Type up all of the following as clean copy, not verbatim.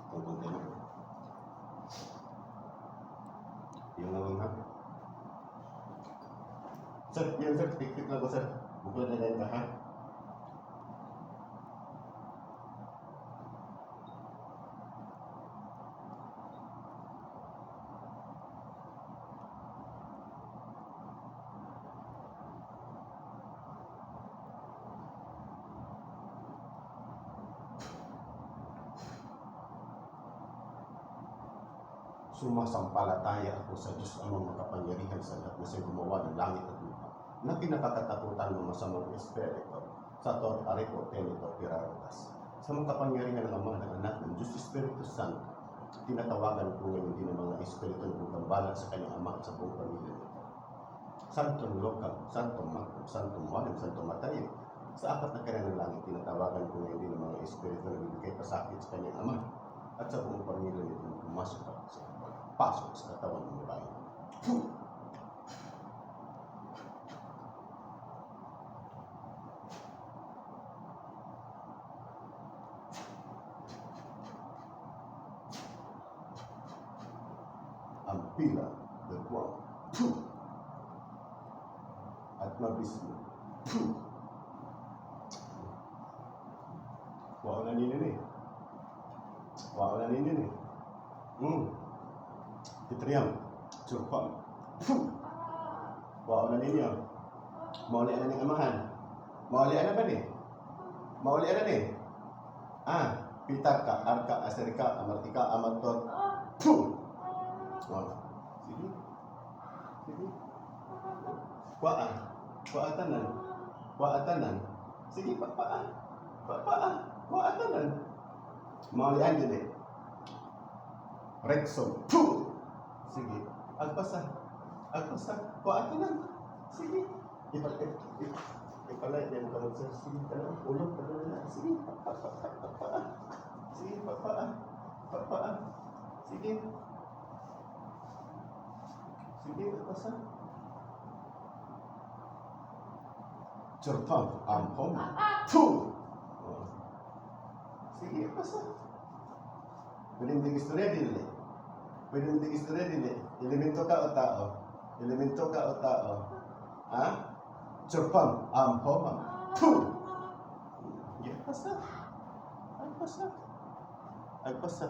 Tungkol din. Yung naman ha. Sir, yan sir, tik-tik lang ko sir. Bukod na din ka ha. Sumasampalataya ako sa Diyos amang makapangyarihan sa lahat na siyang gumawa ng langit at lupa, na pinakakatakutan ng masamang espiritu sa Tortariko, Tenito, Pirarutas. Sa makapangyarihan ng Ama, ng Anak, ng Diyos Espiritu Santo, tinatawagan ko ngayon din ang mga espiritu na bumbabalak sa kanyang Ama at sa buong pamilya nito. Santong Lokal, Santong Makro, Santong Walim, Santong Matayo, sa apat na kanya ng langit, tinatawagan ko ngayon din ang mga espiritu na bibigay pasakit sa kanyang Ama at sa buong pamilya nito na pumasok sa pasok sa katawan ng babae. Ang pila, dagwang, at mabismo. Wow na ninin eh. Wow na ninin eh. Titriam, surpam. Wow na ninyo. Maulian na ng amahan. Maulian na ba ni? Maulian na ni? Pitaka, arka, aserika, amartika, amatot. Sige. Sige. Kuatanan. Kuatanan. Sige, papaan. Kuatanan. Maulian din eh. Rexon. Sige. Agpasa. Kuatanan. Sige. Ipalay din ka sir. Sige, tanong. Ulog ka na. Sige. Papaan. Sige, papaan. Sige. Sige, agpasa. Cerpam. Ampom. Sige, agpasa. Pwede hindi istorya din eh. Elemento ka o tao? Cerpam, ampom, Agpasa.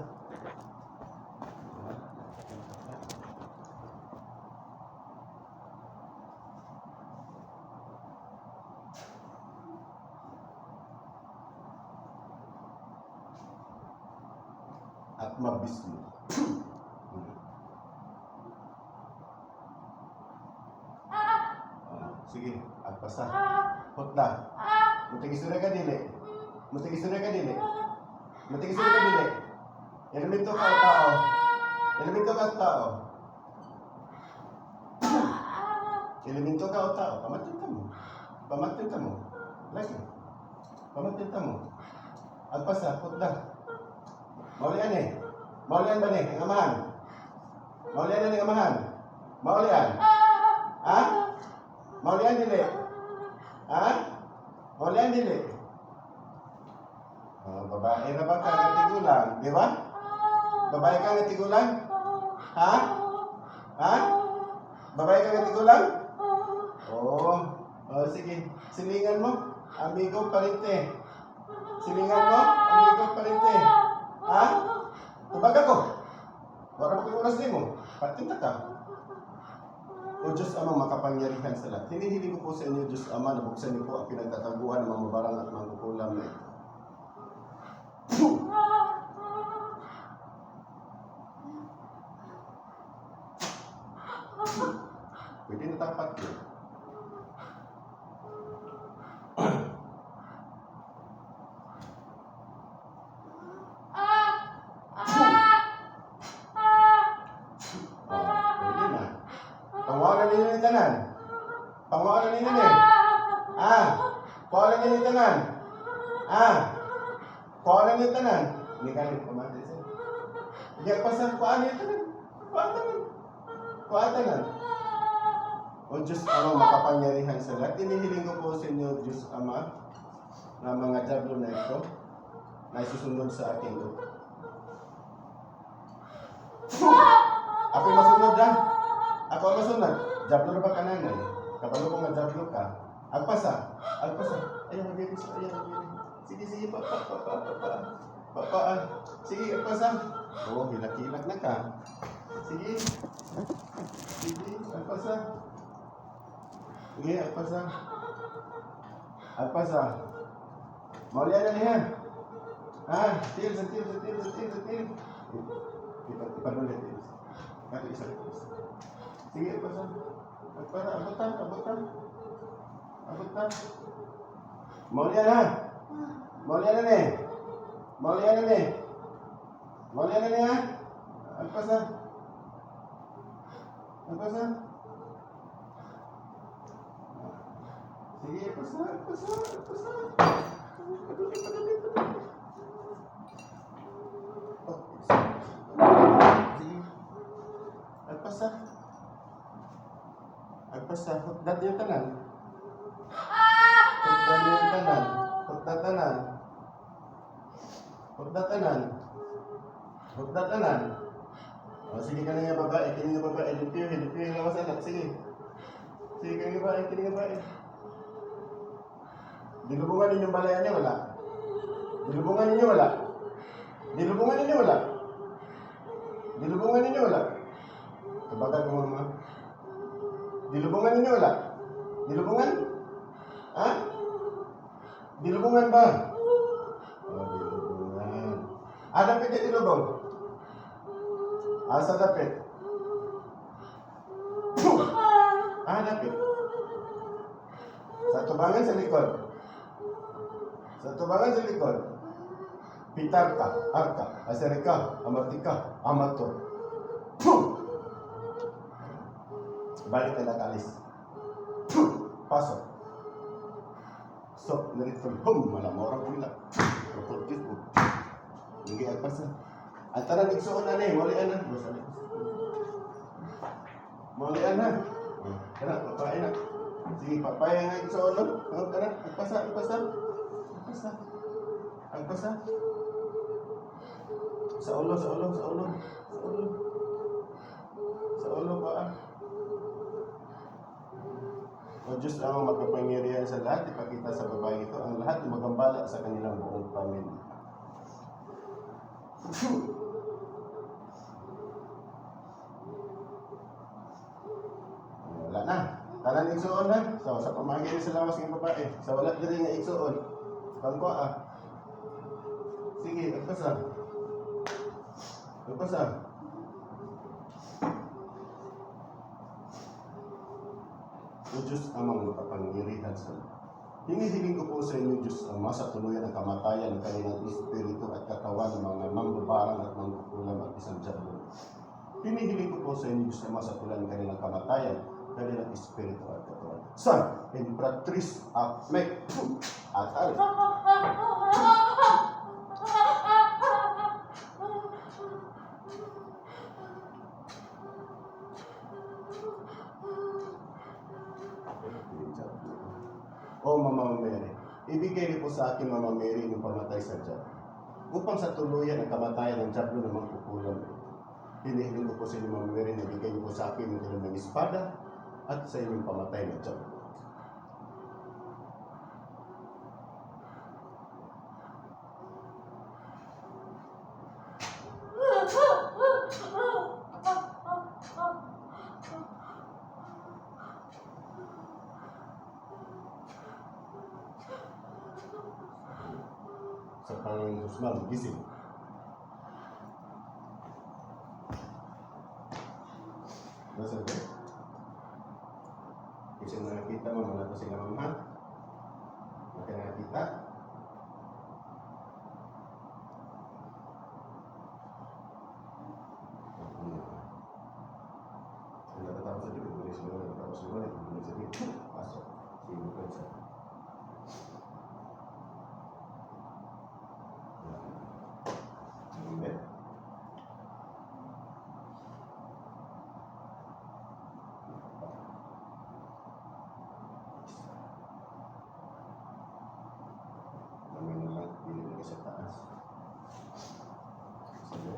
At mabismo. Sige, agpasa. Hotda. Matigisura ka dili. Elemento ka o tao. Pamatin ka mo. Lagi. Pamatin ka mo. Agpasa, hotda. Maulian eh. Maulian ba ni? Ang amahan. Maulian na ni amahan. Maulian. Maulian dili. Maulian dili. Babae na ba ka natigulan? Di ba? Babae ka natigulan? Babae ka natigulan? Sige. Silingan mo. Amigo palite. Tubag ako. Wala mo kong oras din mo. Patinta ka. O Diyos Ama, makapangyarihan sa lahat. Hinihiling ko po sa inyo, Diyos Ama, na buksan niyo po ang pinagtataguan ng mga mabarang at mga kukulam na ito. Pwede na tapat yun. Pangawalan ninyo ni tanan. Pangawalan ninyo ni. Pangawalan ninyo ni tanan. Pangawalan ninyo tanan. Hindi ka rin pamati siya. Hindi ka pasang kuhaan ninyo tanan. Kuhaan tanan. O Diyos Ama, makapangyarihan sa lahat. Hinihiling ko po sa inyo, Diyos Ama, na mga diablo na ito na isusunod sa ating Ako yung masunod ha. Ako ang masunod. Jablo na ba ka nanay? Kabalo ko nga jablo ka. Agpasa. Agpasa. Ayan, mabilis. Ayan, mabilis. Sige, sige, papaan. Sige, agpasa. Oo, hilak-hilak na ka. Sige. Sige, agpasa. Sige, agpasa. Agpasa. Maulian na niya. Ha? Til. Ipanulit. Kaya isa. Sige, agpasa. Agpasa, abutan. Maulian na. Maulian na niya. Agpasa. Sige, agpasa. Paduli. Sige. Agpasa. Hukdat yung tanan. Hukdat tanan. O, sige ka na nga babae. Limpyo yung lawas anak. Sige. Sige ka nga babae. Dilubungan ninyong balayan niya, wala? Dilubungan ninyo, wala? Kabagay ko mga. Dilubungan ninyo, wala? Dilubungan? Ha? Dilubungan ba? Oh, dilubungan. Dapat niya dilubong? Asa dapat? Dapat. Sa tubangan sa likod. Pitarka, arka, aserika, amartika, amator. Balik na nakalis. Pasok. So, narito, malamorang pula. Proportis po. Hindi agpasa. At tara, nagsuon na niya, maulian na. Tara, papain na. Sige, papain na nagsuon na. Tara, agpasa. Sa ulo pa. O Diyos ang magkapangyarihan sa lahat, ipakita sa babae ito ang lahat na magambala sa kanilang buong pamilya. Wala na. Tanan igsuon na. So, sa pamangkin sa lawas ng babae. Sa wala diri nga igsuon. Bangko Sige, agpasa. O Diyos amang makapangyarihan sa lahat. Hinihiling ko po sa inyo, Diyos, ang masatuluyan ang kamatayan ng kanilang espiritu at katawan ng mga mambabarang at mangkukulam at isang jablo. Hinihiling ko po sa inyo, Diyos, ang masatuluyan ng kanilang kamatayan, kanilang espiritu at katawan. Son, Imperatrice Akmek, Atal. O Mama Mary, ibigay niyo po sa akin, Mama Mary, yung pamatay sa Diyan. Upang sa tuluyan ang kamatayan ng Diablo na magkukulam. Hinihiling ko po sa inyo, Mama Mary, na ibigay niyo po sa akin yung ilang ng espada at sa inyong pamatay ng Diablo. Sa Panginoon Guzman, gising. Nasa ba? Kasi nakikita mo, mga kasi nga mama. Nakikita. Natatapos sa dito, bulis mo, natatapos mo, bulis sa dito. Pasok. Sige, bukan sa. Sa taas. Sige.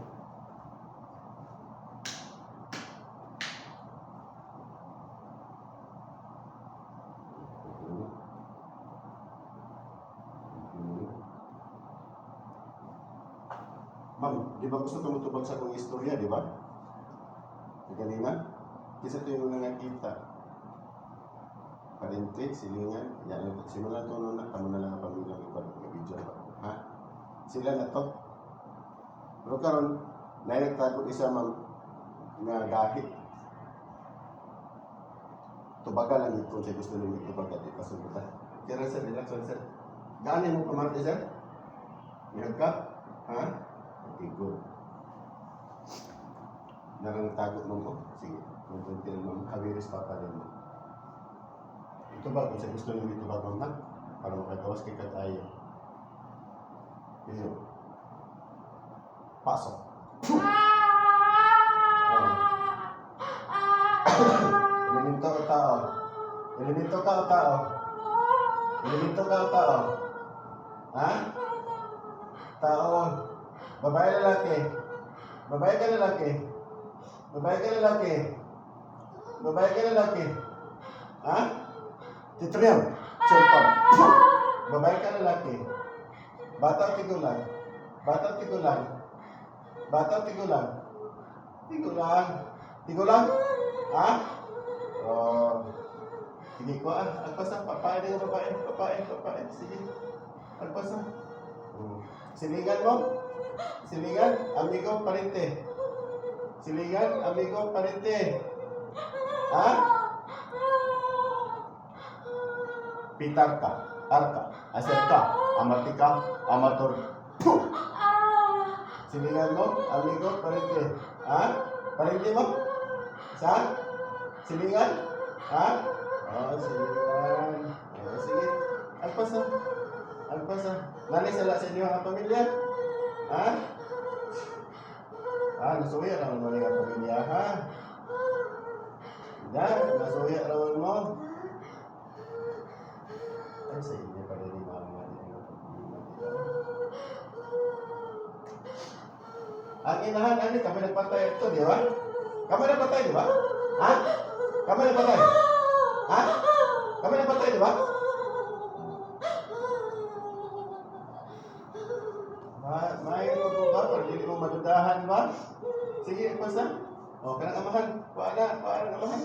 Ma'am, di ba gusto tumutubag sa kong istorya, di ba? Kagalingan? Kisa ito yung mga nakita. Parente, silingan, yan, simulan to na, kamo na lang ang pamilyang iba, mag-video ba? Ha? Sila na to. Pero karon, nagtago isa ma'am, nga gahit. Tubaga lang ito, siya gusto nyo tubaga, di pa sundutan. Kaya sir, relax lang sir. Gaanin mo pamarte sir? Mayroon ka? Ha? Okay, good. Narang tago mo mo? Sige. Kuntuntil mo. Kawiris pa pa rin mo. Ito ba? Kung siya gusto nyo ito ba ma'am? Para makagawas kay katayo. Ito. Pasok. Elemento o tao? Elemento ka o tao? Elemento ka o tao? Ha? Tao. Babae lalaki. Babae ka lalaki. Babae ka lalaki. Babae ka lalaki. Ha? Titriam. Sumpam. Babae ka lalaki. Bata o tigulang? Bata o tigulang? Bata o tigulang? Tigulang. Tigulang? Ha? Oh. Sige ko agpas na. Papae din yung babae. Papae. Sige. Agpas na. Silingan mo? Silingan? Amigo, parente. Silingan? Amigo, parente. Ha? Pitar ka. Arka. Aserka. Amatika. Amator. Puh! Silingan mo? Amigo, parente. Ha? Parente mo? Saan? Silingan? Ha? Oh, silingan. Oh, sige. Agpas na. Agpas na. Nanay sala sa inyo ang pamilya? Ha? Nasuya naman mo ang pamilya, ha? Nasuya naman mo. Ay, sa inyo pa rin yung mga ang inahan, kami nagpatay ito, di ba? Kami nagpatay, di ba? Ha? Kami nagpatay? Ha? Kami nagpatay, di ba? Mayroon ko ba? Para hindi mo madudahan ba? Sige, basta. Kanang amahan. Paano amahan?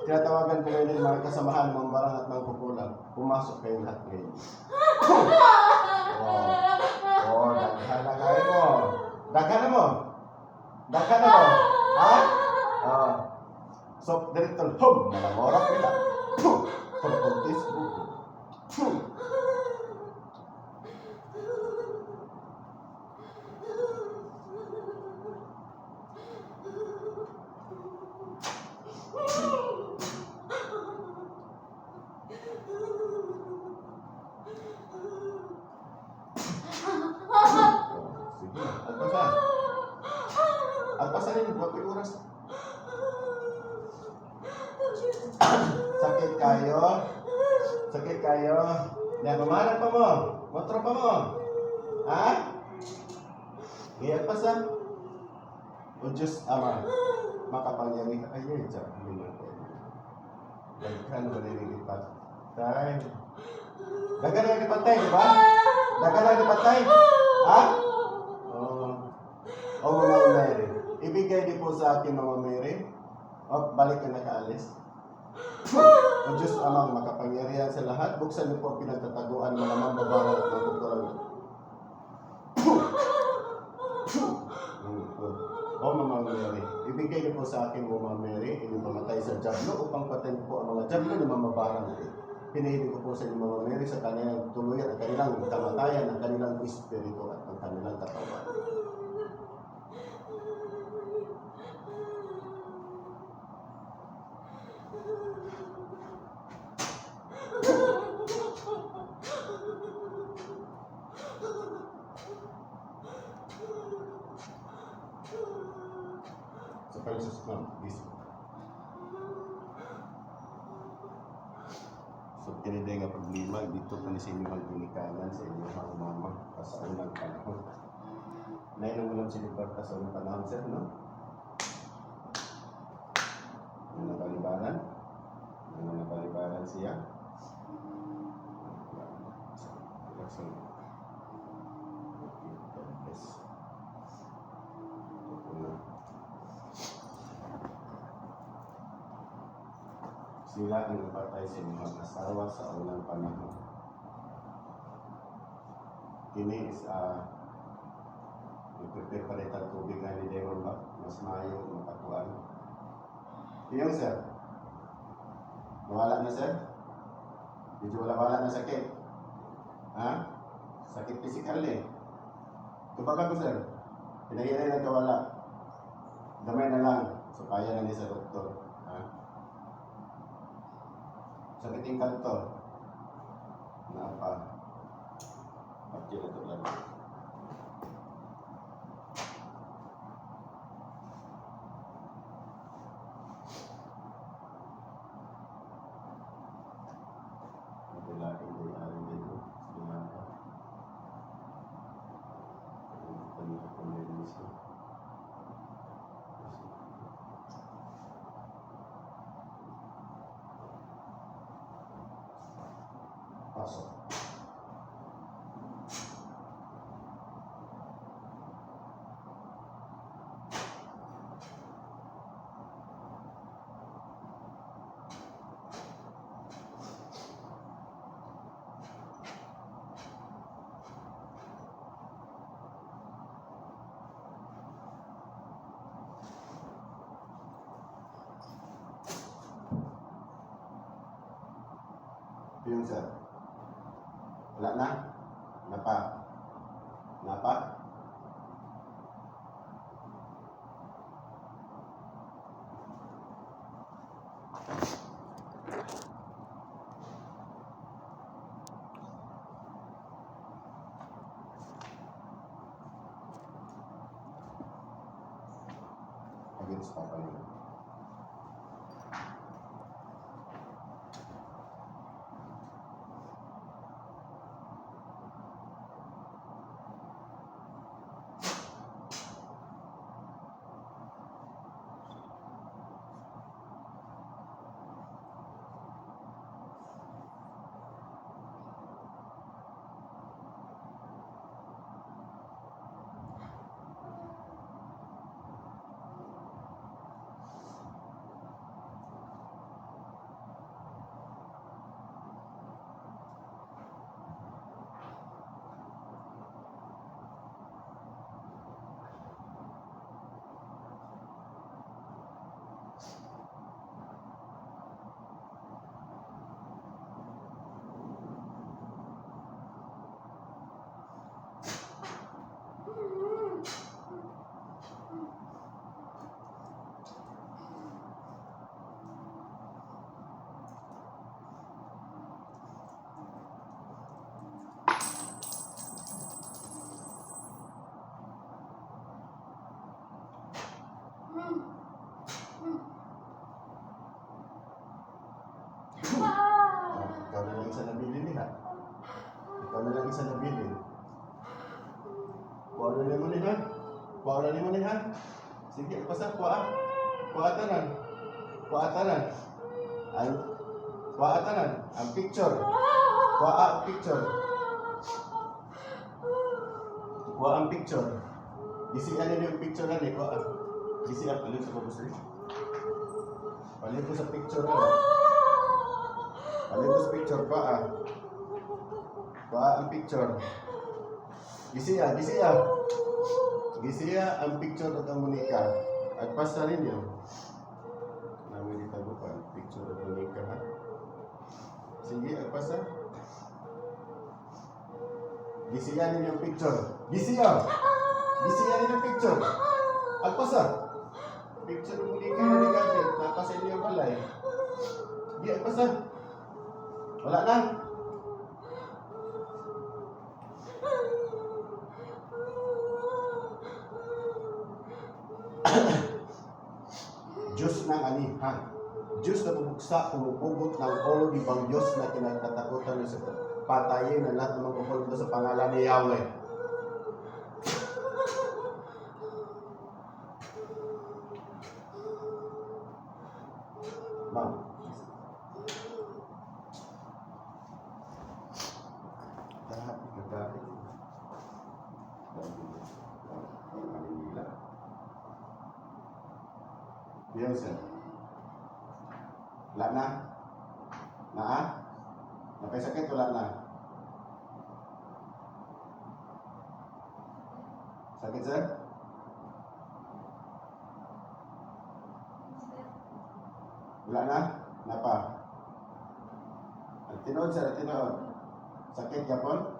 Tinatawagan ko ngayon ng mga kasamahan, mga barang at mga kukulang. Pumasok kayo lahat ngayon. Daghan na kayo mo. Daghan na mo. Ha? So, direktor, malamorap nila. Pagpuntis buko. Agpasan rin, buwag may oras. Sakit kayo. Mamaharap pa mo. Motro pa mo. Ha? Agpasan. O Diyos Ama, makapangyari ka kayo. Daghan ba nililipat? Daghan na nilipatay, di ba? Daghan na nilipatay. Ha? Mama Mary. Ibigay din po sa akin, Mama Mary. Balik ka na kaalis. O Diyos Amang makapangyarihan sa lahat, buksan niyo po ang pinagtataguan ng mga mambabarang at magkukulang. Mama Mary, ibigay niyo po sa akin, Mama Mary, inyong pamatay sa jablo upang patayin po ang mga jablo ng mamabarang. Pinahili ko po sa inyo, Mama Mary, sa kanilang tuluyan at kanilang kamatayan, ang kanilang espiritu at ang kanilang katawan. Sa Panginoon Ma'am, please. So, kiniday nga problema, dito pa ni sa inyo ang pinikanan sa inyo mga mama sa unang panahon. Nailang ulam sinibar ka sa unang panahon, sir, no? Nabalibaran siya. God bless. Sila ang napatay sa inyong mag-asawa sa unang panahon. Kini is i-prepare pa rin ang tubig nga ni Devon ba? Mas mayo, makatuan. Iyong sir, nawala na sir? Medyo wala na sakit. Ha? Sakit physical eh. Tubaga ko sir, pinahiray na kawala. Damay na lang, so kaya na ni sa doktor. Ha? Sakit yung kanto. Napa. Pati na ito lang. Laking day aling dito. Sinapa. Kanina ko nilinis ko. Pasok. Yung sir. Wala na? Napa? Napa? Against Papa nila. Ikaw na lang isa nabili nila. Ikaw na lang isa nabili. Kuha na mo nila. Kuha na mo nila. Sige, pasap. Kuha. Kuha tanan. Kuha tanan. Kuha tanan. Ang picture. Kuha ang picture. Kuha ang picture. Gisihan nila yung picture na ni. Kuha. Gisihan. Palit sa pagbusin. Palit ko sa picture na. Palit ko sa picture. Kuha. Kuha ang picture. Gisiya, gisiya. Gisiya ang picture ng Monica. At pasta rin yun. Namin dito ko pa. Picture ng Monica ha. Sige, at pasta. Gisiya ninyo yung picture. Gisiya! Gisiya ninyo yung picture. At pasta. Picture ng Monica na nagagit. Napasa ninyo yung balay. Sige, at pasta. Wala na. Diyos ng anihan. Diyos na bubuksa, pumupugot ng ulo di bang Diyos na kinatatakutan sa patayin na lahat ng mga kukulong sa pangalan ni Yahweh. Ma'am. Lahat ikagalit. Manila. Yan sir. Wala na. Ha? Napay-sakit, wala na. Sakit, sir? Wala na? Napa? Ang tinood, sir, ang tinood. Sakit, yapon?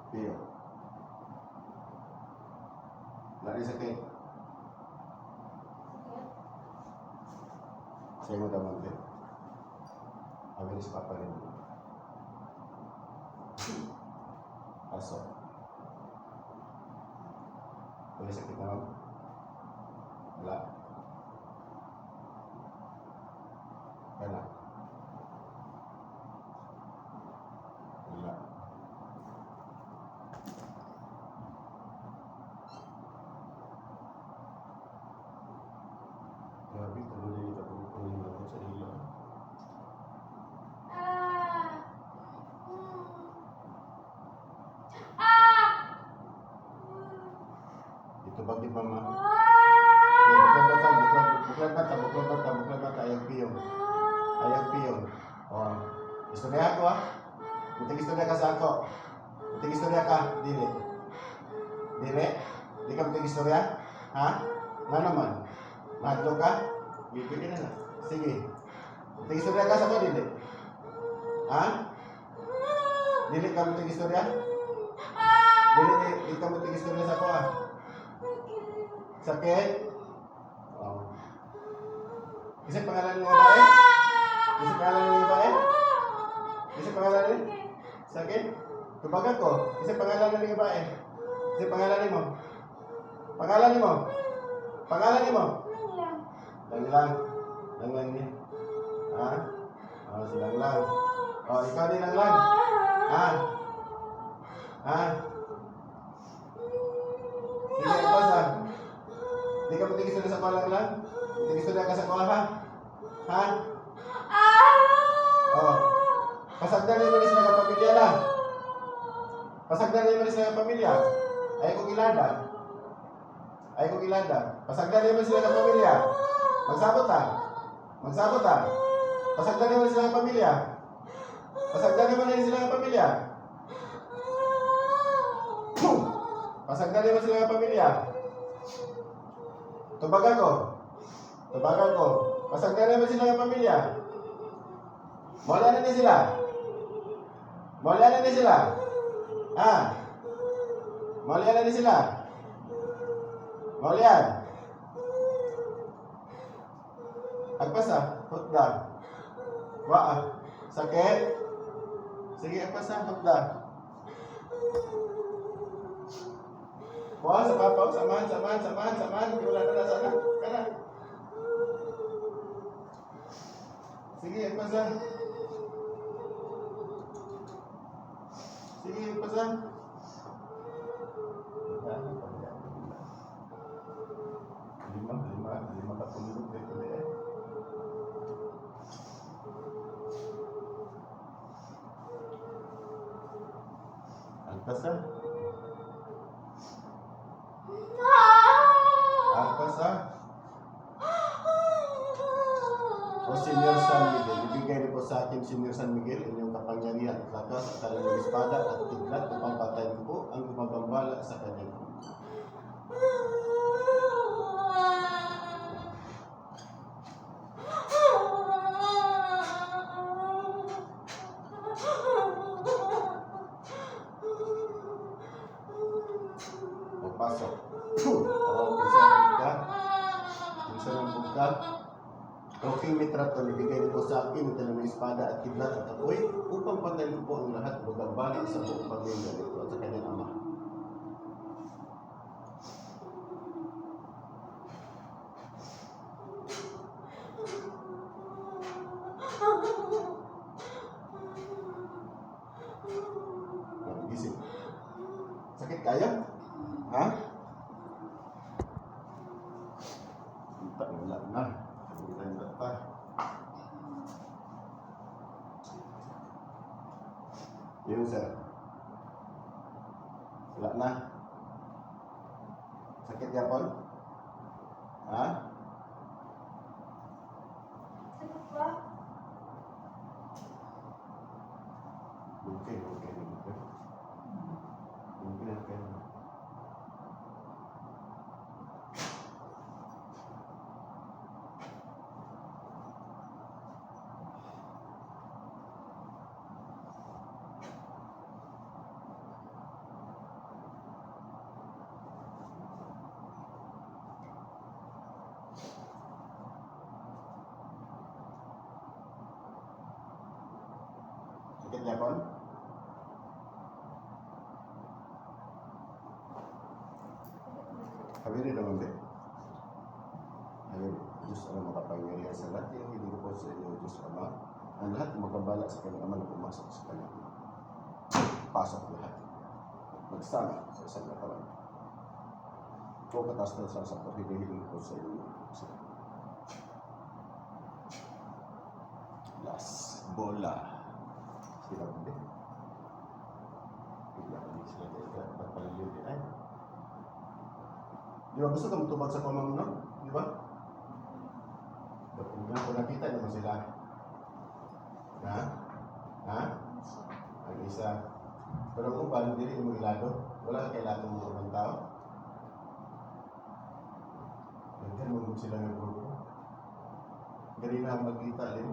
Piyo. Wala rin sakit. Sa'yo mo damang din. Mabilis pa rin. Aso. Wala sakit naman? Wala. Wala. Wala. Grabe, tuloy nito kung kunin mo sa ilo. Ito ba di ba ma? Buklan bata, ayaw piyong. Ayaw piyong. Oh, istorya ko ah. Buting istorya ka sa ako. Buting istorya ka, dili. Dili? Di ka buting istorya? Ha? Nga naman. Madlo ka? Bibili na na. Sige. Buting istorya ka sa ako, dili. Ha? Dili ka buting istorya? Dili ka buting istorya sa ako ah. Sakit? Oh. Isa pangalan ng babae? Isa pangalan ng babae? Isa pangalan rin? Sakit? Tubagan ko. Isa pangalan ng babae? Isa pangalan mo? Pangalan mo? Pangalan mo? Lang. Lang din. Ha? Oh, si Lang. Oh, ikaw din Lang. Ha? Ha? Sige, basa. Hindi ka puting istorya sa palang lang? Puting istorya ka sa kuha, ha? Ha? Oh. Pasagdan naman sila ng pamilya na. Pasagdan naman sila ng pamilya. Ay kong ilanda. Pasagdan naman sila ng pamilya. Magsabot ha. Pasagdan naman sila ng pamilya. Pasagdan naman sila ng pamilya. Pasagdan naman sila ng pamilya. Tubagan ko. Pasagdan naman sila ng pamilya. Mawala na ni sila. Ha? Mawala na ni sila. Mawala. Agpasa. Hutda. Waa. Sakit. Sige, agpasa. Hutda. Wah, sa papaw. Samahan. Wala na sana. Kana. Sige, agpasa. Lima katulog dito eh. Agpasa. O Senior San Miguel, ibigay niyo po sa akin, Senior San Miguel, inyong kapangyarihan at lakas at talang espada at tiglat upang patayin po ang gumagambala sa kanyang puso. Magpasok. Pinsa ng bugka. Okay, may trato, ibigay niyo po sa akin, talang espada at tiglat at apoy upang patayin po ang lahat gumagambala sa buong pamilya nito at sa kanyang ama. Sakit kayo? Ha? Wala na. Wala pa. Yun, sir. Wala na. Sakit yapon? Ha? Sakit ba? Okay. Okay. Sakit yapon? Habili naman din. Ayun, Diyos Ama makapangyarihan sa lahat. Yung hindi ko po sa inyo, Diyos Ama. Ang lahat magkabala sa kanyang Ama na pumasok sa kanyang Ama. Pasok lahat. Magsama sa isang katawan. Po katas na sa sakot, hinihiling ko sa inyo. Last bola. Sila mo din. Bigla ka din sila din. Pagpalilin din ay. Di ba gusto kang tubag sa pamamuno? Di ba? Kung nakita naman sila. Ha? Ha? Ang isa. Pero kung paano dili yung ilado, wala ka kailangan ng mga tao. Nagkan mo sila ng grupo. Ganun na ang magkita din.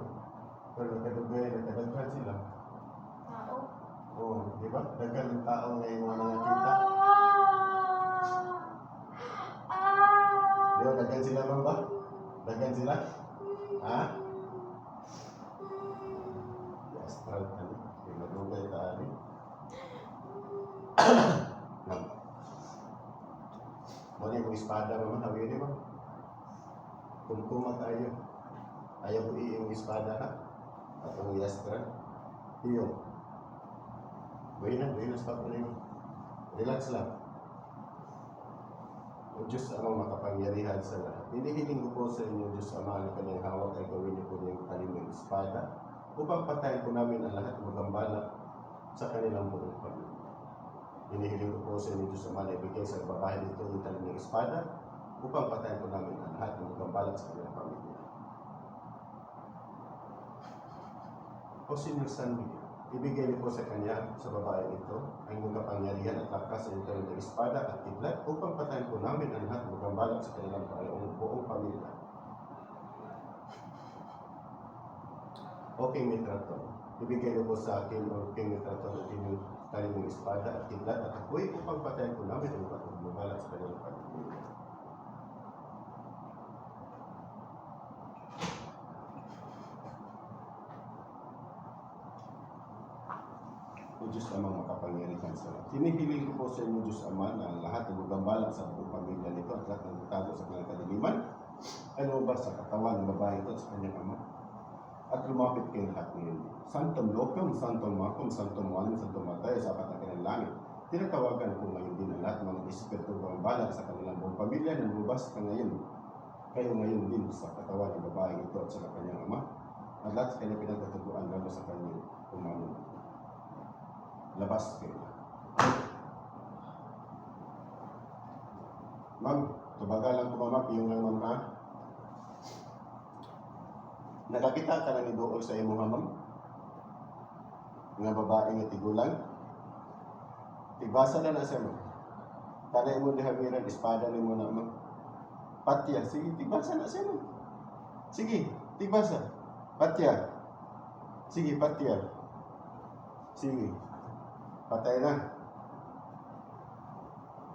Pero nagkadaghan sila. Tao? Oo, di ba? Daghan ng tao ngayon mga nakita. Di ba, daghan sila ba? Daghan sila? Ha? Astral ano? Yung madugay tayo. Muna yung espada mo, hawin di ba? Kung tayo, ayaw mo yung espada ha? At ang astral. Iyo. Buhinan sa papunin. Relax lang. O Diyos Amang makapangyarihan sa lahat. Hinihiling ko po sa inyo, Diyos Ama, na kanyang hawak ay gawin niyo po niyang talimang espada upang patayin po namin ang lahat ng magambala sa kanilang buong pamilya. Hinihiling ko po sa inyo, Diyos Ama, na ibigay sa babae nito yung talimang espada upang patayin po namin ang lahat ng magambala sa kanilang pamilya. O Senior San Miguel, ibigay niyo po sa kanya, sa babae ito, ang inyong kapangyarihan at lakas sa inyo ng espada at kidlat upang patayin po namin ang lahat ng magambala sa kanilang buong pamilya. O King Mitraton, ibigay niyo po sa akin o King Mitraton ang inyong talimang espada at kidlat at apoy upang patayin po namin ang lahat ng magambala sa kanilang pamilya. O Diyos Amang makapangyarihan sa lahat. Hinihiling ko po sa inyo, Diyos Ama, na ang lahat ng magambala sa buong pamilya nito at lahat ng tago sa kanilang kadiliman ay lumabas sa katawan ng babae ito at sa kanyang ama. At lumapit kayong lahat ngayon. Santom Lokum, Santom Makum, Santom Walim, Santom Matay, sa apat ng kanilang langit. Tinatawagan ko ngayon din ang lahat ng mga espiritu magambala sa kanilang buong pamilya na lumabas ka ngayon. Kayo ngayon din sa katawan ng babae ito at sa kanyang ama. At lahat sa kanyang pinagkatubuan lalo sa kanyang umanon. Labas kayo. Ma'am, tubagalan ko ma'am, yung lang ma'am ha. Nakakita ka na ni Dool sa imo ha ma'am? Nga babae nga tigulang. Tigbasa na siya ma'am. Tanay mo dihamiran, espada ni mo na ma'am. Patya, sige, tigbasa na siya ma'am. Sige, tigbasa. Patya. Sige, patya. Sige. Patay na.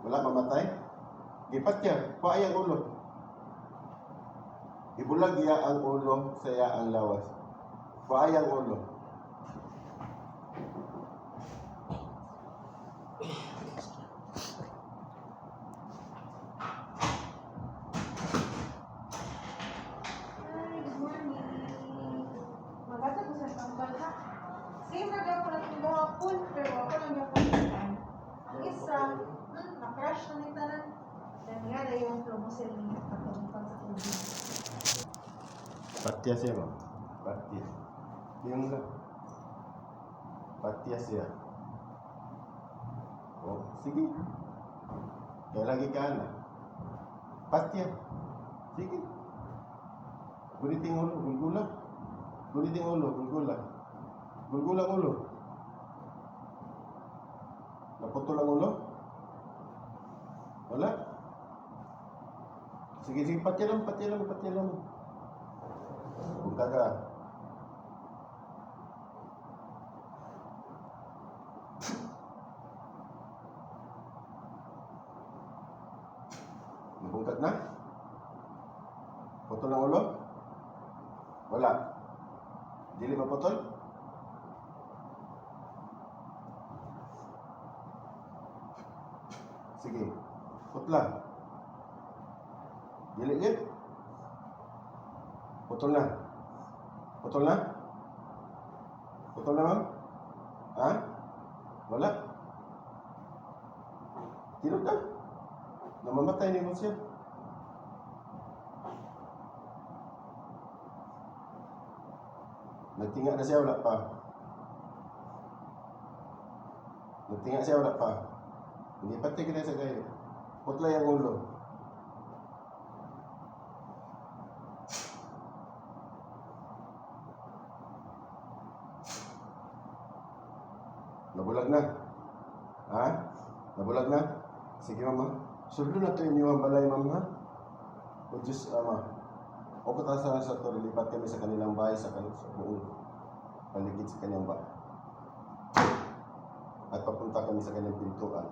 Wala mamatay? Gipat yan. Kuha ang ulo. Ibulag iya ang ulo sa iya ang lawas. Kuha ang ulo. Hi, good morning. Magata ko sa tangkal ha. Same na daw ko na itong hapon, pero ako lang daw palitan. Ang isa, sila niya katulungan sa tubig. Patya siya, ma'am. Patya. Yung lang. Patya siya. Oh, sige. Kaya lagi ka na. Patya. Sige. Guliting ulo, gulgula. Guliting ulo, gulgula. Gulgula ang ulo. Naputol ang ulo? Wala? Sige, sige, patya lang, patya lang, patya lang. Buka ka. Nabungkat na? Putol ang ulo? Wala. Dili ba putol? Sige. Putla. Dili gid. Putol na. Putol na? Putol na, ma'am? Ha? Wala? Tinod na. Namamatay ni mo siya. Nagtinga na siya, wala pa. Nagtinga siya, wala pa. Hindi pati kita sa kayo. Putla yung ulo. Nabulag na. Ha? Nabulag na? Sige, mama. Suldo na ito inyong balay, mama. O Diyos, ama. O katasan sa ito, lilipat kami sa kanilang bahay, sa buong paligid sa kanyang bahay. At papunta kami sa kanyang pintuan.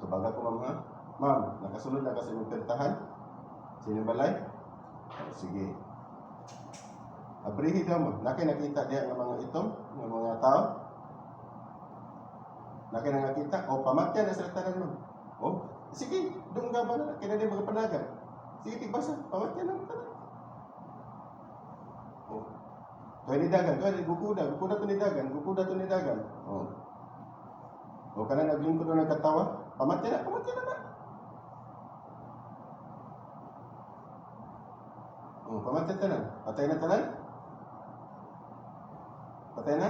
Tubaga ko, mama. Ma'am, nakasunod na kasi ng pertahan. Sino balay? O, sige. Abrihi daw, ma'am. Nakita diya ng mga itom, ng mga tao. Nakita. O, pamatyan na sa tanan, ma'am. O, sige. Doon nga ba na? Kinali mga panagan. Sige, tigbasa. Pamatyan na tanan. O. Tuwa ni dagan. Gukuda to ni dagan. O. O, ka na naglingkod na nagkatawa. Pamatyan na ba? O, pamatyan tanan. Patay na tanan? Patay na?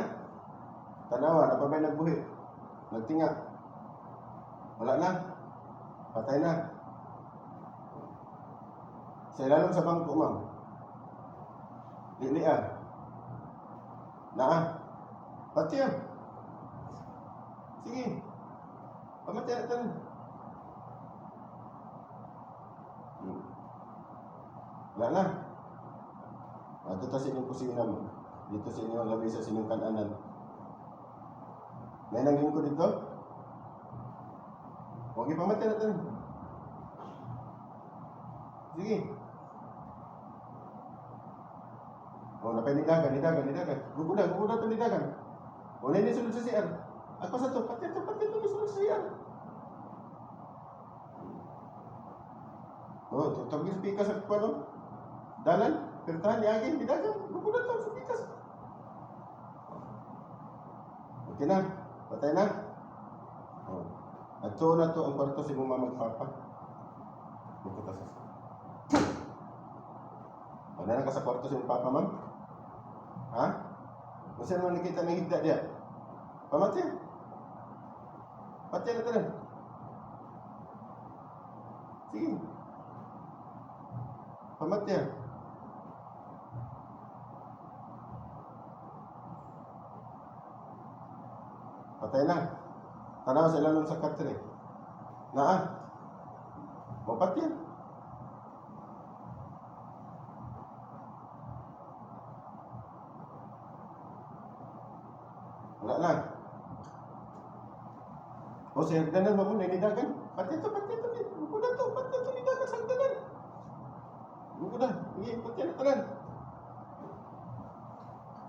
Tanawa, napabay nagbuhi. Nagtinga. Wala na. Patay na. Sa ilalim sa bangko, ma'am. Lili ah. Naa. Pati ah. Sige. Pamatay na tanan. Wala na. Dito sa inyong kusina mo. Dito sa inyong lamisa, sa inyong kananan. May nangging ko dito? Huwag ipamatay natin. Sige. O, napay nidagan. Guguda ito nidagan. O, na ini sulod sa CR. Ako sa ito, pati ito sulod sa CR. O, tutagin sa pikas at pano. Dalan, pertahan, yagin, nidagan. Guguda ito sa pikas. Okay na. Patay na? Oh. At so na to ang kwarto si mama magpapa. Bukuta sa. Wala na ka sa kwarto si papa, ma'am? Ha? Kasi naman nakita ng higda diya. Pamatay. Patay na tanan. Sige. Pamatay. Patay na. Tanaw sa ilalong sa katre. Naa. Mapat yan. Wala na. O sa hagdanan mo na inidagan. Pati ito. Bukuda to. Pati ito nidagan sa hagdanan. Bukuda. Sige, pati na tanan.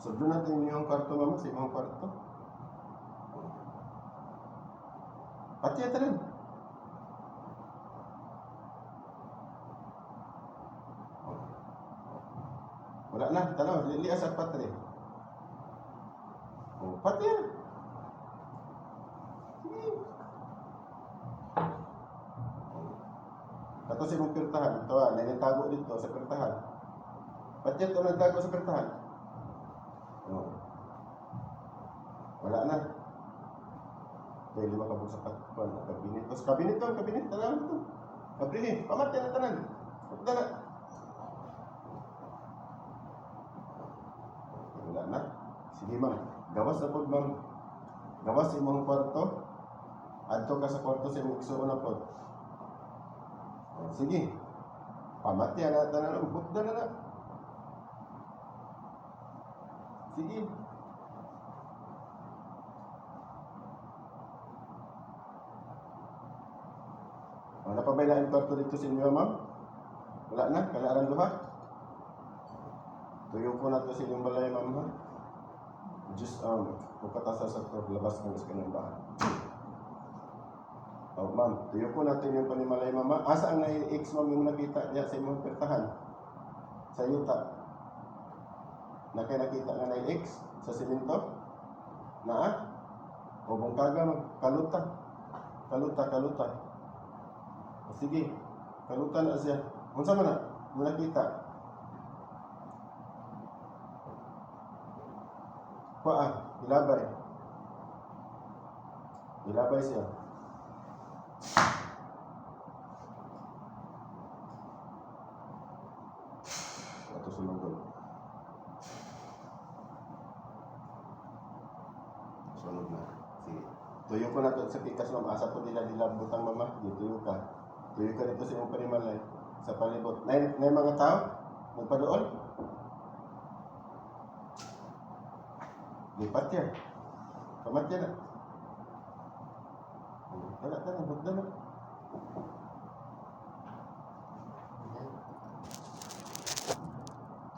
So doon natin yung kwarto, mama. Sa ibang kwarto. Pati yan tanan. Wala na, tanaw, lias at patre. O, pati yan. Sige. Ato si mong pirtahan. Ito ah, nagtago dito sa pirtahan. Pati ito nagtago sa pirtahan. Oh. Wala na. Kaya lima ka sa kabinet. Tapos kabinet to, kabinet. Tanan ito. Kabinet, pamatay na tanan. Punta na. Wala na. Sige ma'am. Gawas na po ma'am. Gawas sa imong kwarto. Adto ka sa kwarto sa imong igsuon na po. Sige. Pamatay na tanan. Punta na na. Sige. Napabaylaan yung kwarto dito sa inyo, ma'am? Wala na? Kailangan duha? Tuyo po na ito sa inyong balay, ma'am, ha? Just, pagkatasa sa ito, labas ng iskanang bahan. Oh, ma'am, tuyo po natin yung panimalay, ma'am, ha? Asa ang nai-ex, ma'am, yung nakita niya sa inyong pertahan? Sa yuta? Na kayo nakita nga nai-ex? Sa siminto? Na, o bungkaga, ma'am? Kaluta. Kaluta. Sige, kalutan na siya. Unsa man na? Mo nakita. Ilabay. Ilabay siya. Ito sunod. Sunod na. Sige. Tuyo ko na ito sa pikas, ma'am. Asa po nila butang, mama. Tuyo ka. Tuyo ka dito sa imong panimalay. Sa palibot. Na mga tao? Magpadool? Lipat yan. Pamat yan na. Dala.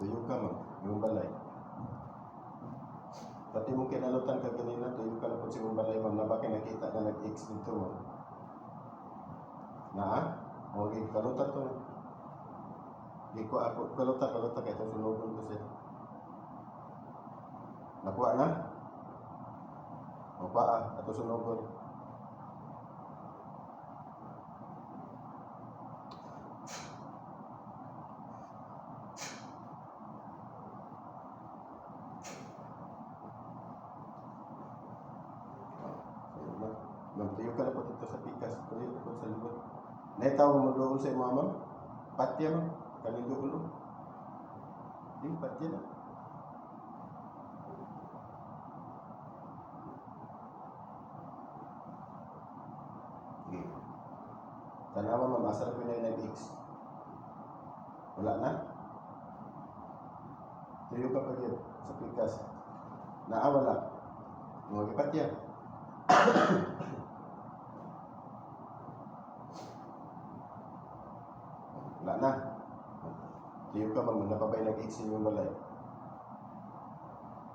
Tuyo ka, ma'am. Yung balay. Pati mong kinalutan ka kanina, tuyo ka na po sa imong balay, ma'am. Na bakit nakita na nag-ex dito, ma'am? Okay, kalutan to. Di ko ako, kalutan, kaya ito sunodon ko siya. Nakuha na? O paa, ito sunodon. Magtuyo ka na po dito sa pikas, tuyo po sa libot. Naitaw mo doon sa imong ma'am? Patya ma'am, kaning dulo. Di patya na. Okay. Tanawa ma'am, asa na pinag-ex? Wala na? Tuyo ka pa dyan sa pikas. Wala. Mga patya. Wala na. Tuyo ka ma'am, napabay nag-ex yung balay.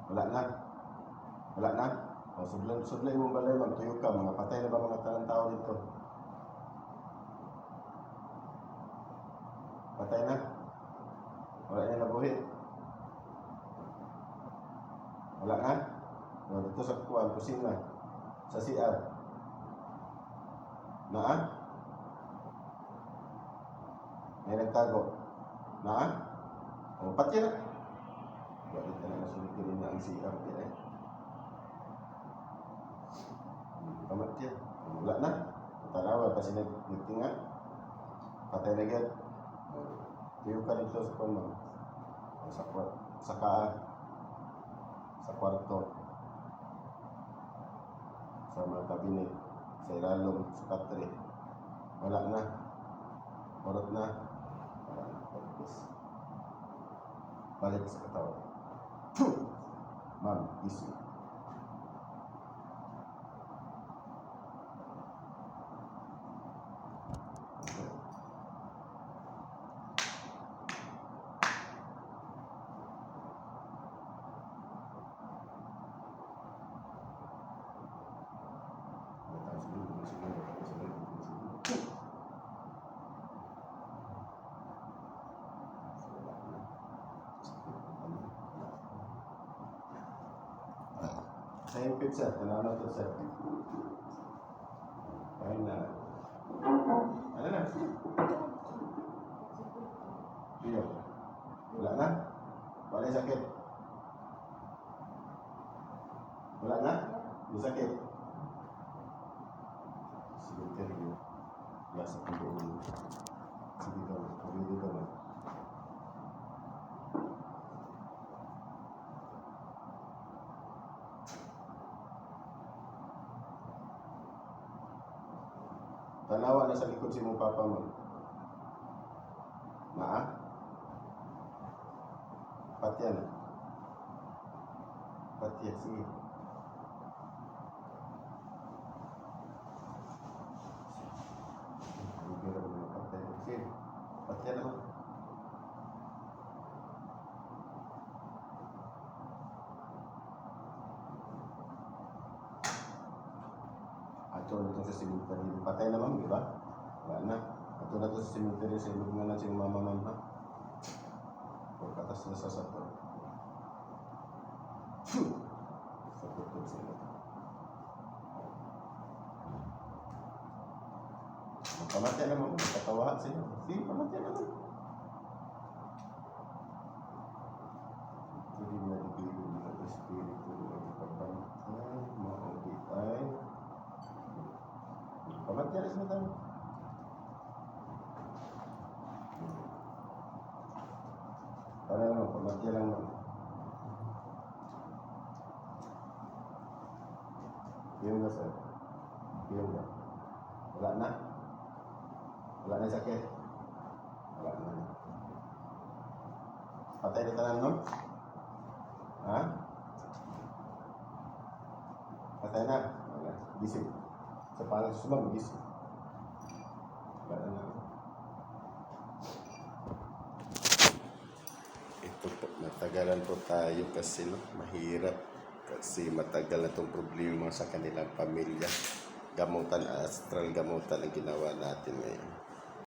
Wala na. O, sudlan yung balay ma'am, tuyo ka. Mga patay na ba mga talang tao dito? Patay na. Wala na nabuhi. Wala na. O, dito sa kusina. Sa CR. May nagtago. O, patya na. Bakit ka na nasulitin na ang CR niya eh? Pamatya. Wala na. Tanawa kasi nagtinga. Patay na yan. Tuyo ka dito sa kono. Sa kwarto. Sa mga kabinet. Sa ilalong. Sa katre. Wala na. Orot na. Balik sa katawan. Ma'am, isi. Same pizza, tanawin to sir. Ayun na. Ano na? cemetery. Nasa doon. Sige daw, pwede daw. Tanawa na sa likod si mong papa mo. Maa? Patyan. Patyan, sige. Bibira mo ng patyan. Sige, patyan ako. Ato na ito sa cemetery. Patay naman, di ba? Wala na. Ato na ito sa cemetery. Sa ilog na lang si mama mama. Pagkatas na sa sato. Sa tutod sila. Pamatya naman. Katawahan sila. Sige, pamatya naman. Hindi na ipilin ng espiritu ng pagpantay. Maugit ay. Pamatya na sila tayo. Para naman, pamatya lang naman. Yung na sir. Yung na. Wala na. Wala na yung sakit. Wala na. Patay na tanan, no? Ha? Patay na. Wala. Gising. Sa parang sumag, gising. Wala na. Ito po, matagalan po tayo kasi no, mahirap. Kasi matagal na itong problema sa kanilang pamilya. Gamutan, astral gamutan ang ginawa natin ngayon.